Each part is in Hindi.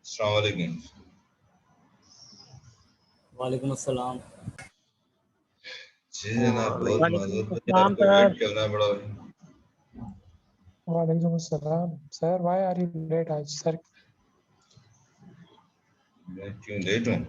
अस्सलाम वालेकुम। वालेकुम अस्सलाम। जी जनाब, बहुत माजूर भाई, अस्सलाम आपको सर। वेट करना पड़ा भाई। वालेकुम अस्सलाम sir, why are you late आज सर? मैं क्यों लेट हूँ?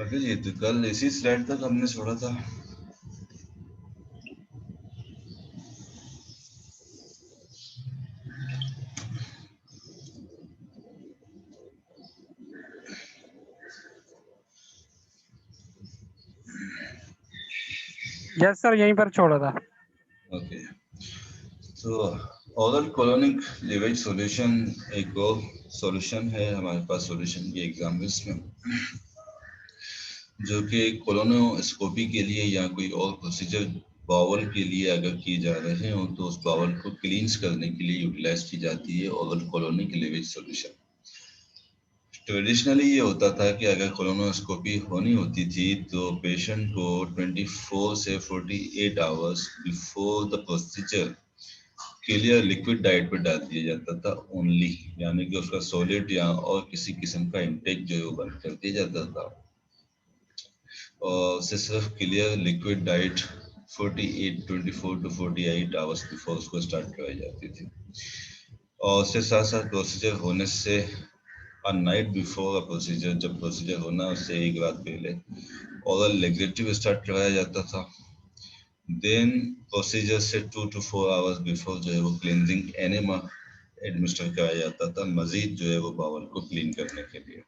अभी जी तो कल इसी स्लाइड तक हमने छोड़ा था। यस सर, यहीं पर छोड़ा था। ओके, तो ओरल कोलोनिक लीवेज सॉल्यूशन एक और सॉल्यूशन है हमारे पास सॉल्यूशन की एग्जाम्पल्स में, जो कि कोलोनोस्कोपी के लिए या कोई और प्रोसीजर बावल के लिए अगर किए जा रहे हो तो उस बावल को क्लींस करने के लिए यूटिलाइज की जाती है ओरल कोलोनिक लीवेज सॉल्यूशन। ट्रेडिशनली ये होता था कि अगर कोलोनोस्कोपी होनी होती थी तो पेशेंट को 24 से 48 hours before the procedure clear liquid diet पर डाल दिया जाता था ओनली, यानी कि उसका सॉलिड या और किसी किस्म का इंटेक जो है वो बंद कर दिया जाता था और उसे सिर्फ clear liquid diet 24 to 48 hours before उसको स्टार्ट कराई जाती थी। और उसके साथ साथ प्रोसीजर होने से नाइट बिफोर प्रोसीजर, जब प्रोसीजर होना उससे एक रात पहले ओरल लेग्रेटिव स्टार्ट कराया जाता था। देन प्रोसीजर से 2 to 4 आवर्स बिफोर जो है वो क्लींजिंग एनेमा एडमिनिस्टर कराया जाता था, मजीद जो है वो बावल को क्लीन करने के लिए।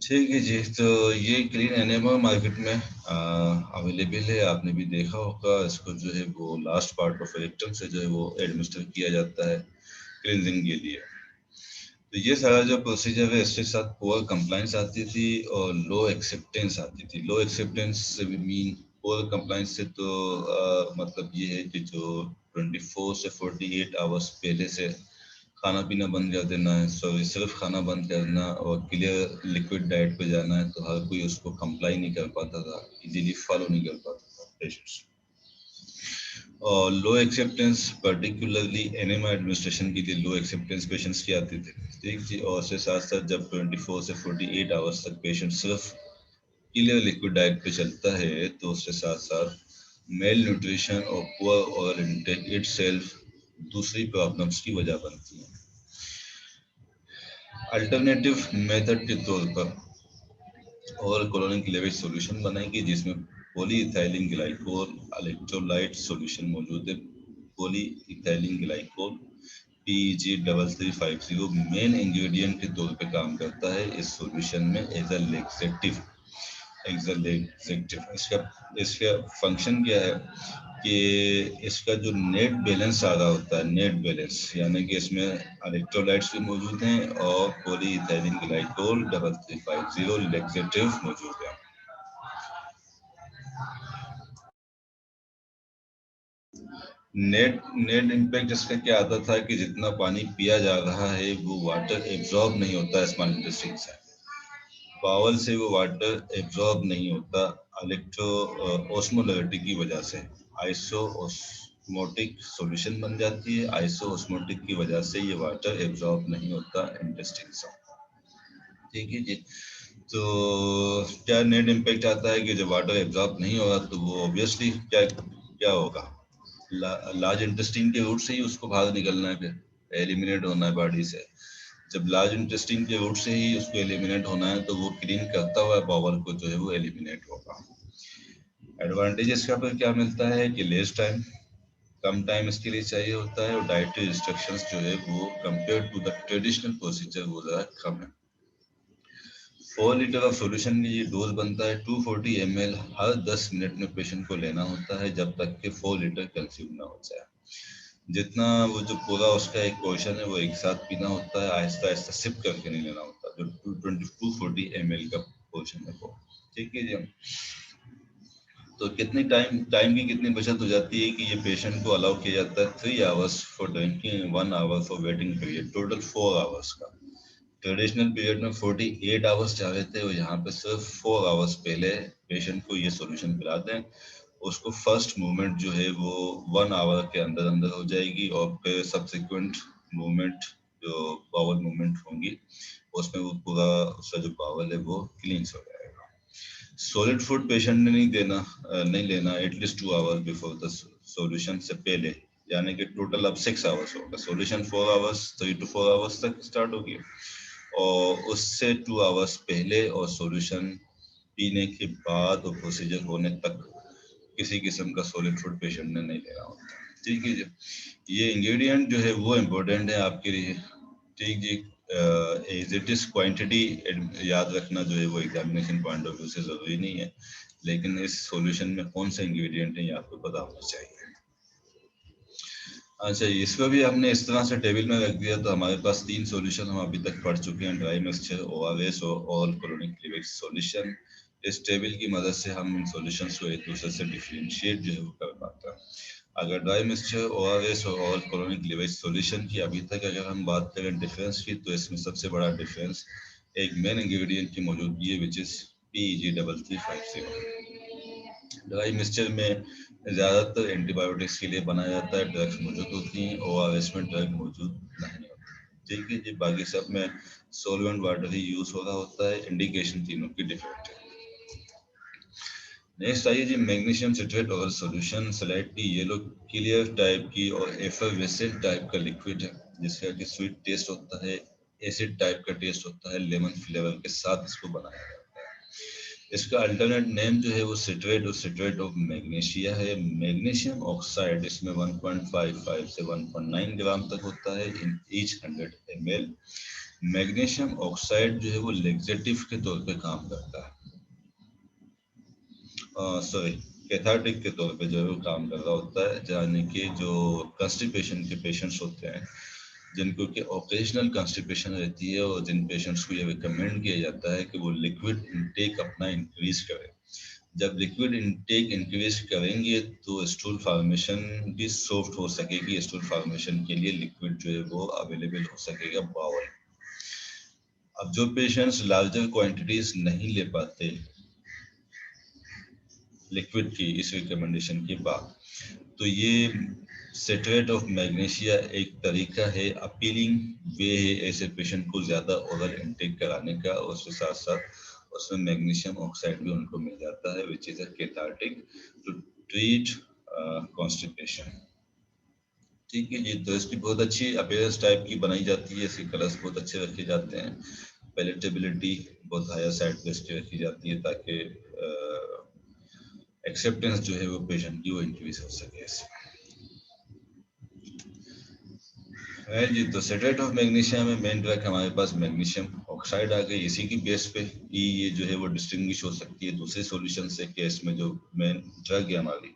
ठीक है जी, तो ये क्लीन एनेमा मार्केट में अवेलेबल है, आपने भी देखा होगा। इसको जो है वो लास्ट पार्ट ऑफ रेक्टम से जो है वो एडमिनिस्टर किया जाता है क्लींजिंग के लिए। तो ये सारा जो प्रोसीजर है इसके साथ पुअर कंप्लायंस आती थी और लो एक्सेप्टेंस आती थी। लो एक्सेप्टेंस से भी मीन पुअर कंप्लायंस से तो मतलब ये है कि जो 24 से 48 आवर्स पहले से खाना पीना बंद कर देना है, सॉरी सिर्फ खाना बंद करना और क्लियर लिक्विड डाइट पे जाना है, तो हर कोई उसको कंप्लाई नहीं कर पाता था, इजीली फॉलो नहीं कर पाता था पेशेंट्स। और लो एक्सेप्टेंस पर्टिकुलरली एनेमा एडमिनिस्ट्रेशन के लिए लो एक्सेप्टेंस पेशेंट्स की आती थी। ठीक जी, और उसके साथ साथ जब 24 से 48 आवर्स तक पेशेंट सिर्फ क्लियर लिक्विड डाइट पे चलता है तो उसके साथ साथ मेल न्यूट्रिशन और पुअर ओरल इंटेक इटसेल्फ दूसरी प्रॉब्लम्स की वजह बनती है। अल्टरनेटिव मेथड के तौर पर ओरल कोलोनिक लीवेज सॉल्यूशन बनाएंगे जिसमें पॉलीइथाइलिन ग्लाइकोल इलेक्ट्रोलाइट सॉल्यूशन मौजूद है। Polyethylene glycol PEG3350 main ingredient के तौर पे काम करता है इस सॉल्यूशन में एज अ लेक्सेटिव। इसका फंक्शन क्या है कि इसका जो नेट बैलेंस आ रहा होता है, नेट बैलेंस यानी कि इसमें इलेक्ट्रोलाइट्स भी मौजूद हैं और पॉलीइथाइलिन ग्लाइकोल 3350 लेक्सेटिव मौजूद है। नेट नेट इम्पैक्ट इसका क्या आता था कि जितना पानी पिया जा रहा है वो वाटर एब्जॉर्ब नहीं होता स्मॉल इंटेस्टाइन से, बावल से वो वाटर एब्जॉर्ब नहीं होता इलेक्ट्रो ओस्मोलैरिटी की वजह से। आइसोओस्मोटिक सॉल्यूशन बन जाती है, आइसोओस्मोटिक की वजह से ये वाटर एब्जॉर्ब नहीं होता इंटेस्टाइन से। ठीक है जी। तो क्या नेट इम्पैक्ट आता है कि जब वाटर एब्जॉर्ब नहीं होगा तो वो ऑब्वियसली क्या होगा, लार्ज इंटेस्टाइन के रूट से ही उसको बाहर निकलना है, फिर एलिमिनेट होना है बॉडी से। जब लार्ज इंटेस्टाइन के रूट से ही उसको एलिमिनेट होना है तो वो क्लीन करता हुआ बाउल को जो है वो एलिमिनेट होगा। एडवांटेज इसका पर क्या मिलता है कि लेस टाइम, कम टाइम इसके लिए चाहिए होता है और डाइटरी रिस्ट्रिक्शंस जो है वो compare to the traditional procedure वो ज़्यादा कम है। 4 लीटर ऑफ सॉल्यूशन की ये डोज बनता है 240 ml हर 10 मिनट में पेशेंट को लेना होता है जब तक कि 4 लीटर कंज्यूम ना हो जाए। जितना वो जो पूरा उसका एक पोर्शन है वो एक साथ पीना होता है, आहिस्ता आहिस्ता सिप करके नहीं लेना होता, जो 240 ml का पोर्शन है वो। ठीक है जी। तो कितनी टाइम की कितनी बचत हो जाती है कि ये पेशेंट को अलाउ किया जाता है 3 hours for drinking, 1 hour for waiting period, total 4 hours का। ट्रेडिशनल पीरियड में 48 आवर्स चाह रहे थे और यहाँ पे सिर्फ 4 आवर्स पहले पेशेंट को ये सॉल्यूशन पिला दें, उसको फर्स्ट मूवमेंट जो है वो 1 आवर के अंदर अंदर हो जाएगी और फिर सब्सिक्वेंट मूवमेंट जो बाउल मूवमेंट होंगी उसमें वो पूरा उसका जो बाउल है वो क्लींस हो जाएगा। सॉलिड फूड पेशेंट ने नहीं लेना at least 2 hours before the solution से पहले, यानी कि टोटल अब 6 आवर्स होगा। सॉल्यूशन 4 आवर्स 3 to 4 आवर्स तक स्टार्ट होगी और उससे 2 आवर्स पहले और सॉल्यूशन पीने के बाद और प्रोसीजर होने तक किसी किस्म का सॉलिड फूड पेशेंट ने नहीं लेना होता। ठीक है जी। ये इंग्रेडिएंट जो है वो इम्पोर्टेंट है आपके लिए। ठीक जी। एज इट इज क्वांटिटी याद रखना जो है वो एग्जामिनेशन पॉइंट ऑफ व्यू से जरूरी नहीं है, लेकिन इस सॉल्यूशन में कौन सा इंग्रेडिएंट है ये आपको पता होना चाहिए। अच्छा, इसको भी हमने इस तरह से टेबल में रख दिया तो हमारे पास 3 सॉल्यूशन हम अभी तक पढ़ चुके हैं, ड्राई मिक्सचर, ORS और ऑल कोलोनिक क्लीवेज सॉल्यूशन। इस टेबल की मदद से हम इन सॉल्यूशंस को एक दूसरे से डिफरेंशिएट जो है वो कर पाते हैं। अगर ड्राई मिक्सचर, ORS और ऑल कोलोनिक क्लीवेज सॉल्यूशन की अभी तक अगर हम बात करें डिफरेंस की, तो इसमें सबसे बड़ा डिफरेंस एक मेन इंग्रेडिएंट की मौजूदगी है which is PEG3350। Dry mixture में ज़्यादातर एंटीबायोटिक्स के लिए बनाया जाता है, ड्रग्स मौजूद होती हैं, ORS में ड्रग मौजूद नहीं होती। ठीक है जी। बाकी सब में सॉल्वेंट वाटर ही यूज हो रहा होता है। इंडिकेशन तीनों की डिफरेंट है। नेक्स्ट आइए जी, magnesium citrate oral solution slightly yellow clear type की और एफरवेसेंट टाइप का लिक्विड है जिसका कि स्वीट टेस्ट होता है, एसिड टाइप का टेस्ट होता है, लेमन फ्लेवर के साथ इसको बनाया जाता है। इसका अल्टरनेट नेम जो है वो सिट्रेट ऑफ मैग्नीशिया है। मैग्नीशियम ऑक्साइड इसमें 1.55 से 1.9 ग्राम तक होता है in each 100 ml। Magnesium oxide जो है वो लेक्सेटिव के तौर पे काम करता है, सॉरी कैथार्टिक के तौर पे जो है वो काम कर रहा होता है, यानी कि जो कंस्टिपेशन के पेशेंट्स होते हैं जिनको कि ओकेजनल कंस्टिपेशन रहती है और जिन पेशेंट्स को ये रिकमेंड किया जाता है कि वो लिक्विड इनटेक अपना इंक्रीज करें। जब लिक्विड इनटेक इंक्रीज करेंगे तो स्टूल फॉर्मेशन भी सॉफ्ट हो सकेगी, स्टूल फॉर्मेशन के लिए लिक्विड जो है वो अवेलेबल हो सकेगा बाउल। अब जो पेशेंट्स लार्जर क्वांटिटीज नहीं ले पाते लिक्विड की इस रिकमेंडेशन के बाद, तो ये सिट्रेट ऑफ मैग्नीशिया एक तरीका है, अपीलिंग वे है ऐसे पेशेंट को ज्यादा ओरल इनटेक कराने का। उसके साथ साथ उसमें मैग्नीशियम ऑक्साइड भी उनको मिल जाता है which is a cathartic to treat constipation. ठीक है जी। तो इसकी बहुत अच्छी अपीयरेंस टाइप की बनाई जाती है, इसके कलर्स बहुत अच्छे रखे जाते हैं, पैलेटेबिलिटी बहुत हायर साइड पे इसकी रखी जाती है ताकि एक्सेप्टेंस जो है वो पेशेंट की वो इंक्रीज हो सके इसमें। जी, तो सिट्रेट ऑफ मैग्नीशियम में मेन ड्रग हमारे पास मैग्नीशियम ऑक्साइड आ गई। इसी की बेस पे ही ये जो है वो डिस्टिंग्विश हो सकती है दूसरे सॉल्यूशन से कि इसमें जो मेन ड्रग है हमारी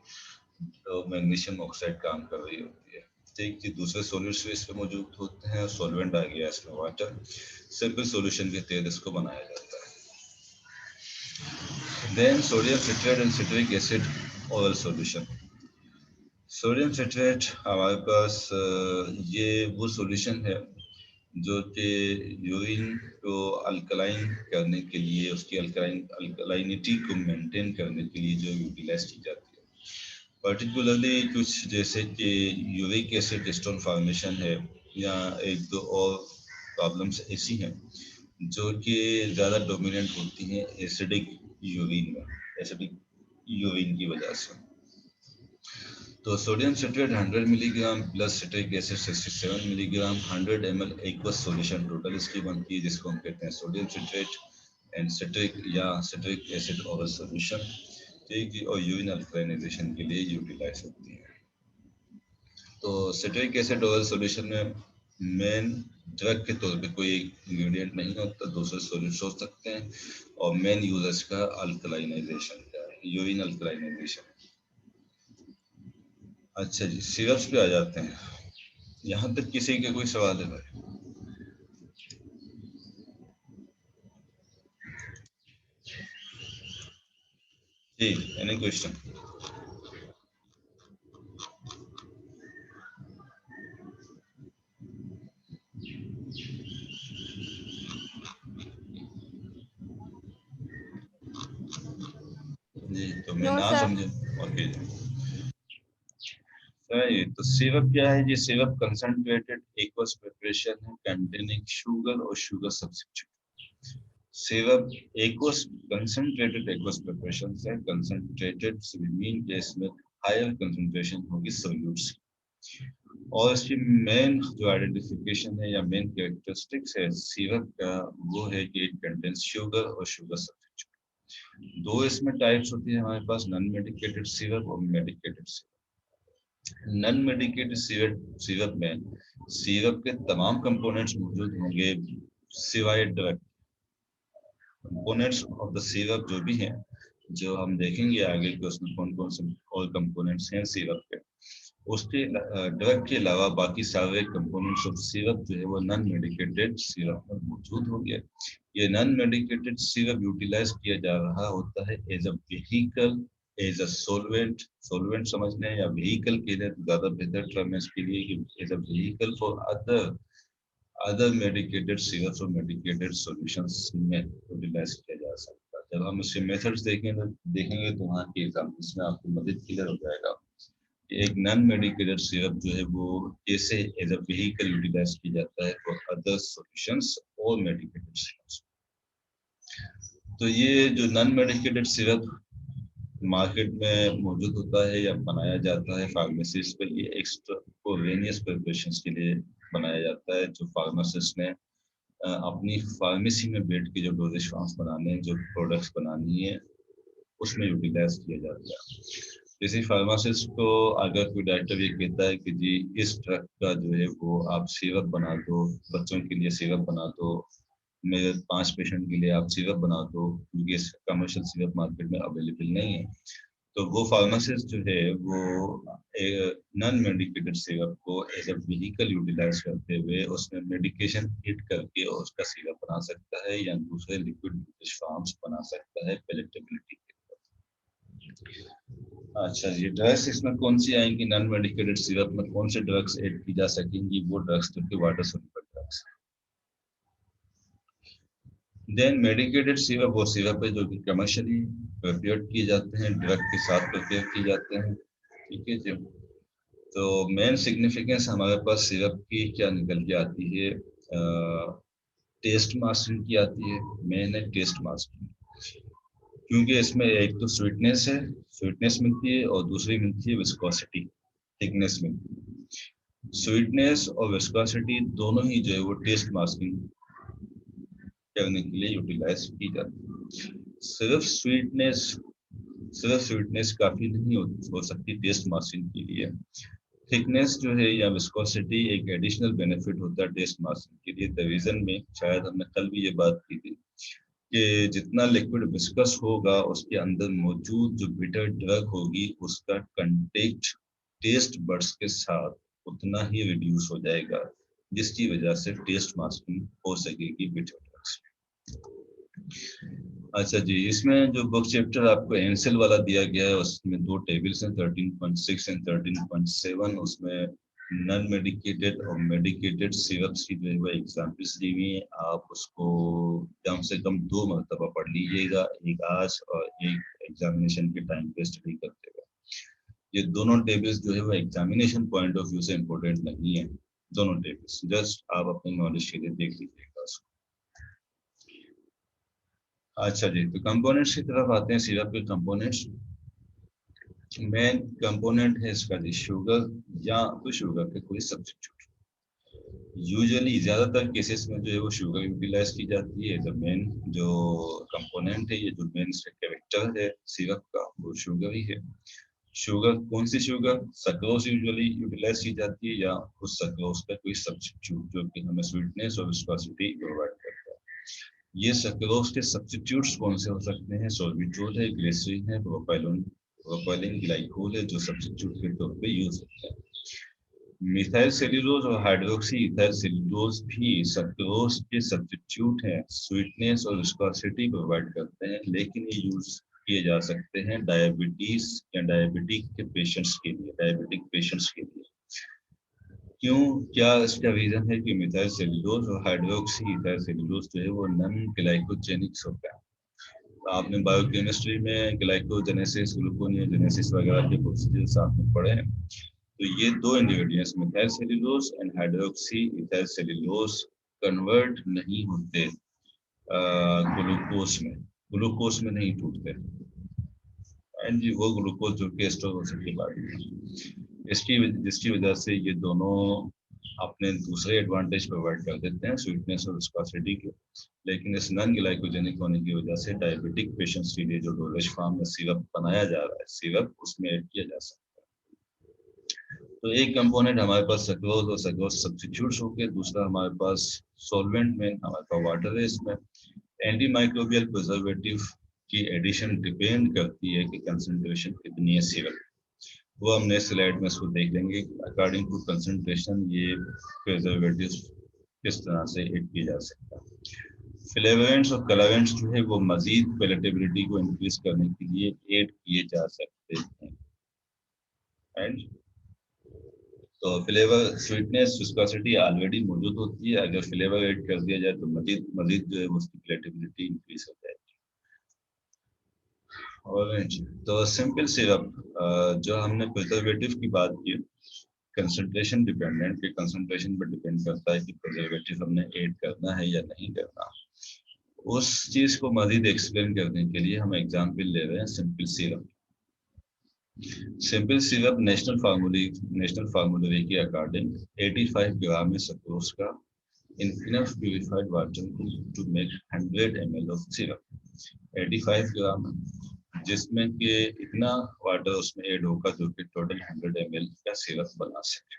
तो मैग्नीशियम ऑक्साइड काम कर रही होती है। ठीक है, दूसरे सॉल्यूट्स भी इसमें मौजूद होते हैं और सॉल्वेंट आ गया इसमें वाटर। सिंपल सॉल्यूशन के तहत इसको बनाया जाता है। Then sodium citrate and citric acid oral solution. Sodium citrate हमारे पास ये वो सॉल्यूशन है जो कि यूरिन को अल्कलाइन करने के लिए उसकी अल्कलाइनिटी को मेंटेन करने के लिए जो यूटिलाइज की जाती है। पर्टिकुलरली कुछ जैसे कि यूरिक एसिड स्टोन फॉर्मेशन है या एक दो और प्रॉब्लम्स ऐसी हैं जो कि ज़्यादा डोमिनेंट होती हैं एसिडिक यूरिन में, एसिडिक यूरिन की वजह से। तो sodium citrate 100 milligram plus citric acid 67 milligram 100 ml aqueous solution total इसकी बनती है, जिसको हम कहते हैं सोडियम सिट्रेट एंड सिट्रिक या सिट्रिक एसिड ओरल सॉल्यूशन। ठीक है, और यूरिन अल्कलाइनेशन के लिए यूटिलाइज होती है। तो सिट्रिक एसिड ओरल सॉल्यूशन में मेन ड्रग के तौर पे कोई इंग्रेडिएंट नहीं होता, दूसरे सॉल्यूट्स हो सकते हैं और मेन यूज इसका अल्कलाइनेशन का है, यूरिन अल्कलाइनेशन। अच्छा जी, सिरप्स पे आ जाते हैं। यहाँ तक किसी के कोई सवाल है भाई? जी, एनी क्वेश्चन? जी, तो मैं नो ना सर। समझे ओके जी। सही, तो सिरप क्या है? ये सिरप कंसंट्रेटेड एक्वस प्रिपरेशन है कंटेनिंग शुगर और sugar substitute. Syrup aqueous concentrated aqueous preparation है। कंसंट्रेटेड से मीन के इसमें हायर कंसंट्रेशन होगी सॉल्यूट्स और इसकी मेन जो आइडेंटिफिकेशन है या मेन कैरेक्टरिस्टिक्स है सिरप का वो है कि इट कंटेन्स शुगर और शुगर सब्स्टिट्यूट। दो इसमें टाइप्स होती है हमारे पास, नॉन मेडिकेटेड सिरप और medicated syrup. Non medicated syrup में सिरप के तमाम कंपोनेंट्स मौजूद होंगे सिवाय drug. Components of the syrup जो भी हैं, जो हम देखेंगे आगे कि उसमें कौन कौन से और कंपोनेंट्स हैं सिरप के, उसके ड्रग के अलावा बाकी सारे कंपोनेंट्स ऑफ सिरप जो है वो नॉन मेडिकेटेड सिरप में मौजूद होंगे। ये नॉन मेडिकेटेड सिरप यूटिलाइज किया जा रहा होता है as a vehicle, as a solvent. Solvent समझने या व्हीकल के लिए ज्यादा बेहतर टर्म है इसके लिए कि as a vehicle for other medicated syrups और मेडिकेटेड सॉल्यूशंस में यूटिलाइज किया जा सकता है। जब हम इसके मेथड्स देखेंगे तो वहाँ के एग्जाम्पल्स में आपको मदद क्लियर हो जाएगा। एक नॉन मेडिकेटेड सिरप जो है वो कैसे एज अ व्हीकल यूटिलाइज किया जाता है फॉर अदर सॉल्यूशंस और मेडिकेटेड सिरप्स। तो ये जो नॉन मेडिकेटेड सिरप मार्केट में मौजूद होता है या बनाया जाता है फार्मेसीज पे, ये एक्स्ट्रावेनियस प्रिपरेशंस के लिए बनाया जाता है, जो फार्मासिस्ट ने अपनी फार्मेसी में बैठ के जो डोजेज फॉर्म्स बनाने हैं, जो प्रोडक्ट्स बनानी है, उसमें यूटिलाइज किया जाता है। किसी फार्मासिस्ट को अगर कोई डॉक्टर ये कहता है कि जी इस ड्रग का जो है वो आप सिरप बना दो, बच्चों के लिए सिरप बना दो, मेरे 5 पेशेंट के लिए आप सिरप बना दो, क्योंकि इस कमर्शियल सिरप मार्केट में अवेलेबल नहीं है, तो वो फार्मासिस्ट जो है वो नॉन मेडिकेटेड सिरप को एज अ व्हीकल यूटिलाइज करते हुए उसमें मेडिकेशन हिट करके उसका सिरप बना सकता है या दूसरे लिक्विड डोजेज फॉर्म्स बना सकता है पैलेटेबिलिटी के। अच्छा जी, ड्रग्स इसमें कौन सी आएंगी? नॉन मेडिकेटेड सिरप में कौन से ड्रग्स ऐड की जा सकेंगी? वो ड्रग्स जो कि water soluble drugs. Then medicated syrup वो सिरप है जो कि कमर्शियली प्रिपेयर किए जाते हैं, ड्रग के साथ प्रिपेयर किए जाते हैं। ठीक है जी। तो मेन सिग्निफिकेंस हमारे पास सिरप की क्या निकल के आती है? टेस्ट मास्टरिंग की आती है। मेन है टेस्ट मास्टरिंग, क्योंकि इसमें एक तो स्वीटनेस मिलती है और दूसरी मिलती है विस्कोसिटी, थिकनेस मिलती है। स्वीटनेस और विस्कोसिटी दोनों ही जो है वो टेस्ट मास्किंग करने के लिए यूटिलाइज की जाती है। सिर्फ स्वीटनेस सिर्फ स्वीटनेस काफी नहीं हो सकती टेस्ट मास्किंग के लिए। थिकनेस जो है या विस्कोसिटी एक एडिशनल बेनिफिट होता है टेस्ट मास्किंग के लिए। डिवीजन में शायद हमने कल भी ये बात की थी कि जितना लिक्विड विस्कस होगा उसके अंदर मौजूद जो बिटर ड्रग होगी उसका कंटेक्ट टेस्ट बड्स के साथ उतना ही रिड्यूस हो जाएगा, जिसकी वजह से टेस्ट मास्किंग हो सकेगी बिटर ड्रग्स। अच्छा जी, इसमें जो बुक चैप्टर आपको एनसेल वाला दिया गया है उसमें दो टेबल्स हैं 13.6 एंड 13.7। उसमें नॉन मेडिकेटेड और मेडिकेटेड सिरप्स की जो है एग्जाम्पल्स दी हुई हैं। आप उसको कम से कम 2 मरतबा पढ़ लीजिएगा, एक आज और एक एग्जामिनेशन के टाइम पे स्टडी करते हुए। ये दोनों टेबल्स जो है वो एग्जामिनेशन पॉइंट ऑफ व्यू से इम्पोर्टेंट नहीं है, दोनों टेबल्स जस्ट आप अपने नॉलेज के लिए देख लीजिएगा उसको। अच्छा जी, तो कंपोनेंट्स की तरफ आते हैं। सिरप के कंपोनेंट्स, मेन कंपोनेंट है इसका जी शुगर या तो शुगर के कोई सब्स्टिट्यूट। यूजुअली ज्यादातर केसेस में जो है वो शुगर यूटिलाइज की जाती है। द मेन जो कंपोनेंट है, ये जो मेन इसका कैरेक्टर है सिरप का, वो शुगर ही है। शुगर कौन सी शुगर? सक्रोज यूजुअली यूटिलाइज की जाती है, या उस सक्रोज का कोई सब्स्टिट्यूट जो कि हमें स्वीटनेस और विस्कोसिटी प्रोवाइड करता है। ये सक्रोज के सब्स्टिट्यूट्स कौन से हो सकते हैं? सोर्बिटोल है, ग्लिसरीन है, प्रोपाइलिन ग्लाइकोल है, जो सब्स्टिट्यूट के तौर पे यूज होते हैं। मिथाइल सेल्यूलोज और हाइड्रोक्सी इथाइल सेल्यूलोज भी सक्रोज के सब्स्टिट्यूट हैं, स्वीटनेस और विस्कोसिटी प्रोवाइड करते हैं, लेकिन ये यूज किए जा सकते हैं डायबिटीज या डायबिटिक के पेशेंट्स के लिए, डायबिटिक पेशेंट्स के लिए। क्यों? क्या इसका रीजन है कि मिथाइल सेल्यूलोज और हाइड्रोक्सी इथाइल सेल्यूलोज जो है वो नॉन ग्लाइकोजेनिक्स होता है। तो आपने बायोकेमिस्ट्री में ग्लाइकोजेनेसिस, ग्लूकोनियोजेनेसिस वगैरह के प्रोसीजर्स आपने पढ़े हैं। तो ये दो ingredients methyl cellulose and hydroxy ethyl cellulose convert नहीं होते ग्लूकोज में नहीं टूटते। एंड जी वो ग्लूकोज जो कि स्टोर हो सकती है, जिसकी वजह से ये दोनों अपने दूसरे एडवांटेज प्रोवाइड कर देते हैं, स्वीटनेस और विस्कोसिटी के। लेकिन इस नॉन ग्लाइकोजेनिक होने की वजह से डायबिटिक पेशेंट्स के लिए जो डोलेज फॉर्म में सिरप बनाया जा रहा है, सिरप उसमें ऐड किया जा सकता है। तो एक कंपोनेंट हमारे पास सक्रोज और सक्रोज सब्स्टिट्यूट्स हो गए, दूसरा हमारे पास सॉल्वेंट में हमारे पास वाटर है। इसमें एंटी माइक्रोबियल प्रिजर्वेटिव की एडिशन डिपेंड करती है कि कंसंट्रेशन कितनी है सिरप, वो हम नेक्स्ट स्लाइड में इसको देख लेंगे। अकॉर्डिंग टू कंसंट्रेशन ये प्रिजर्वेटिव्स किस तरह से ऐड किया जा सकता है। फ्लेवरेंट्स और कलरेंट्स जो है वो मजीद पैलेटेबिलिटी को इंक्रीज करने के लिए ऐड किए जा सकते हैं। एंड तो फ्लेवर, स्वीटनेस, विस्कोसिटी ऑलरेडी मौजूद होती है, अगर फ्लेवर ऐड कर दिया जाए तो मजीद जो है उसकी पैलेटेबिलिटी इंक्रीज हो जाएगी। और तो सिंपल सिरप जो हमने प्रिजर्वेटिव की बात की, कंसंट्रेशन डिपेंडेंट के कंसंट्रेशन पर डिपेंड करता है कि प्रिजर्वेटिव हमने ऐड करना है या नहीं करना। उस चीज को मजीद एक्सप्लेन करने के लिए हम एग्जांपल ले रहे हैं simple syrup. Simple syrup national फार्मूले के अकॉर्डिंग 85 ग्राम में सक्रोज का in enough purified water to make 100 ml of syrup। 85 ग्राम जिसमें कि इतना वाटर उसमें ऐड होगा जो कि टोटल 100 ml का सिरप बना सके।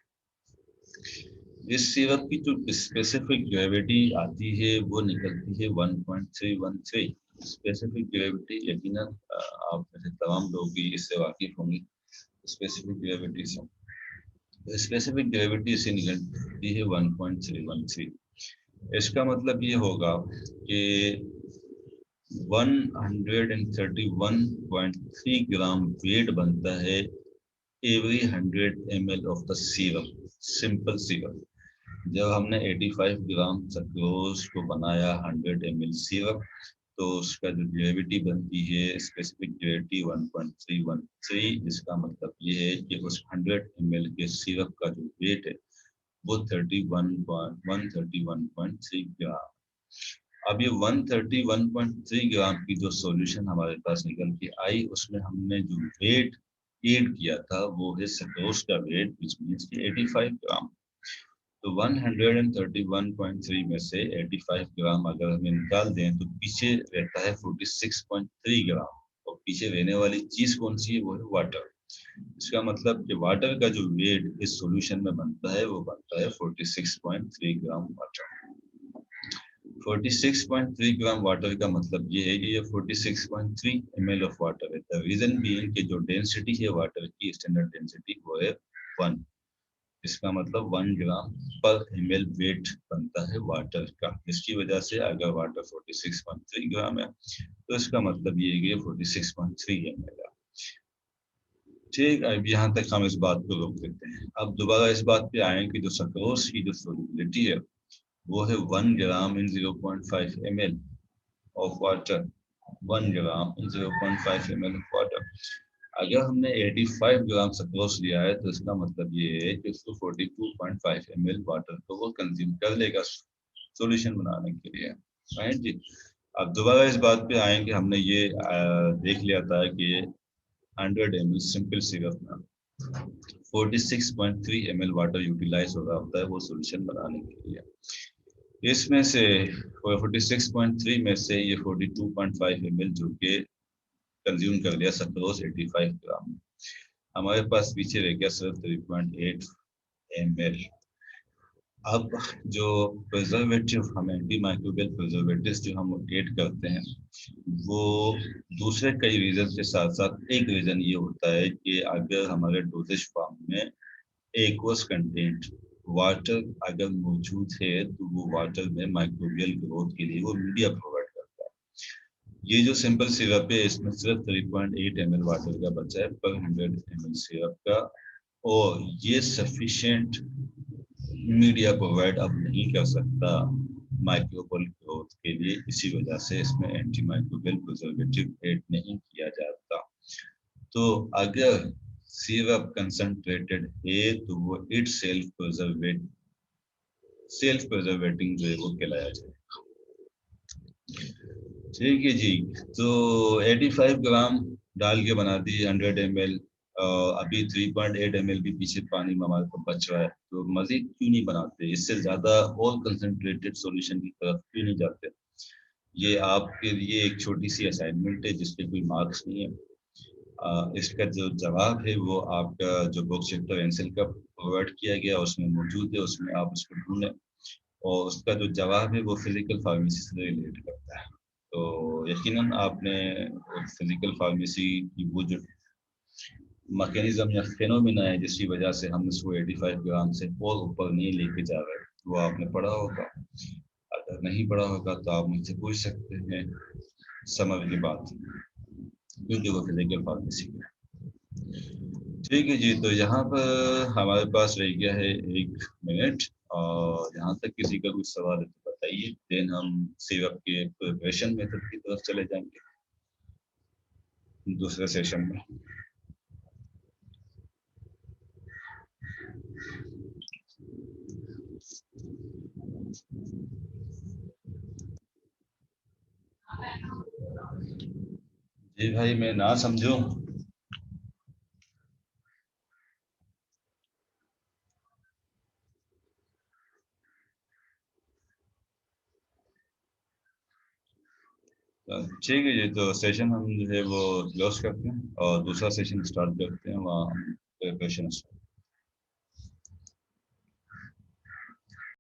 इस सिरप की जो स्पेसिफिक ग्रेविटी आती है वो निकलती है 1.313। स्पेसिफिक ग्रेविटी यकीनन आप में से तमाम लोग भी इससे वाकिफ होंगे स्पेसिफिक ग्रेविटी से। स्पेसिफिक ग्रेविटी से निकलती है 1.313। इसका मतलब ये होगा कि 131.3 ग्राम वेट बनता है every 100 ml of the syrup, simple syrup. जब हमने 85 ग्राम सक्रोज को बनाया 100 ml सिरप, तो उसका जो ग्रेविटी बनती है स्पेसिफिक ग्रेविटी 1.313। इसका मतलब ये है कि उस 100 ml के सिरप का जो वेट है वो 131.3 ग्राम। अब ये 131.3 ग्राम की जो सॉल्यूशन हमारे पास निकल के आई, उसमें हमने जो वेट ऐड किया था वो है सक्रोज का वेट, विच मींस कि 85 ग्राम। तो 131.3 में से 85 ग्राम अगर हमें निकाल दें तो पीछे रहता है 46.3 ग्राम। और पीछे रहने वाली चीज कौन सी है, वो है वाटर। इसका मतलब कि वाटर का जो वेट इस सॉल्यूशन में बनता है वो बनता है 46.3 ग्राम वाटर। 46.3 ग्राम वाटर का मतलब ये है कि ये 46.3 ml ऑफ वाटर है। द रीजन बीइंग कि जो डेंसिटी है वाटर की, स्टैंडर्ड डेंसिटी, वो है 1। इसका मतलब 1 ग्राम पर ml वेट बनता है वाटर का। इसकी वजह से अगर वाटर 46.3 ग्राम है तो इसका मतलब ये है कि 46.3 ml है। ठीक है, अब यहाँ तक हम इस बात को रोक देते हैं। अब दोबारा इस बात पे आए कि जो सक्रोज की जो सोलिबिलिटी है वो है 1 ग्राम इन 0.5 ml of water. 1 gram in 0.5 ml of water. अगर हमने 85 ग्राम सक्रोज लिया है तो इसका मतलब ये है कि उसको 42.5 ml वाटर को वो कंज्यूम कर लेगा सॉल्यूशन बनाने के लिए। राइट जी। अब दोबारा इस बात पे आए कि हमने ये देख लिया था कि 100 ml सिंपल सिरप में 46.3 ml वाटर यूटिलाइज हो रहा होता है वो सॉल्यूशन बनाने के लिए। इसमें से 46.3 में से ये 42.5 ml जो कि कंज्यूम कर लिया सक्रोज 85 ग्राम, हमारे पास पीछे रह गया सिर्फ 3.8 ml। अब जो प्रिजर्वेटिव, हम एंटी माइक्रोबियल प्रिजर्वेटिव जो हम ऐड करते हैं वो दूसरे कई रीजन के साथ साथ एक रीजन ये होता है कि अगर हमारे डोजेज फॉर्म में एक्वस कंटेंट वाटर अगर मौजूद है तो वो वाटर में माइक्रोबियल ग्रोथ के लिए वो मीडिया प्रोवाइड करता है। ये जो सिंपल सिरप है इसमें सिर्फ 3.8 ml वाटर का बचा है पर 100 ml सिरप का, और ये सफिशिएंट मीडिया प्रोवाइड अब नहीं कर सकता माइक्रोबियल ग्रोथ के लिए। इसी वजह से इसमें एंटी माइक्रोबियल प्रिजर्वेटिव ऐड नहीं किया जाता। तो अगर सिरप कंसंट्रेटेड है तो वो इट सेल्फ प्रिजर्वेटिंग जो है वो कहलाया जाएगा। ठीक है जी। तो 85 ग्राम डाल के बना दी 100 ml। अभी 3.8 ml भी पीछे पानी में हमारे को बच रहा है, तो मजीद क्यों नहीं बनाते, इससे ज्यादा और कंसंट्रेटेड सॉल्यूशन की तरफ क्यों नहीं जाते। ये आपके लिए एक छोटी सी असाइनमेंट है जिसके कोई मार्क्स नहीं है। इसका जो जवाब है वो आपका जो बुक चैप्टर एंसल का प्रोवाइड किया गया उसमें मौजूद है, उसमें आप उसको ढूंढें, और उसका जो जवाब है वो फिजिकल फार्मेसी से रिलेट करता है। तो यकीनन आपने फिजिकल फार्मेसी की वो जो मैकेनिज्म या फिनोमिना है जिसकी वजह से हम इसको 85 ग्राम से और ऊपर नहीं लेके जा रहे वो आपने पढ़ा होगा। अगर नहीं पढ़ा होगा तो आप मुझसे पूछ सकते हैं समझ की बात, क्योंकि वो फिजिकल फार्मेसी है। ठीक है जी। तो यहाँ पर हमारे पास रह गया है 1 मिनट, और यहाँ तक किसी का कुछ सवाल है तो बताइए, देन हम सिरप के प्रिपरेशन मेथड की तरफ चले जाएंगे दूसरे सेशन में। जी भाई, मैं ना समझूं। ठीक है जी। तो सेशन हम जो है वो क्लोज करते हैं और दूसरा सेशन स्टार्ट करते हैं, वहाँ प्रिपरेशन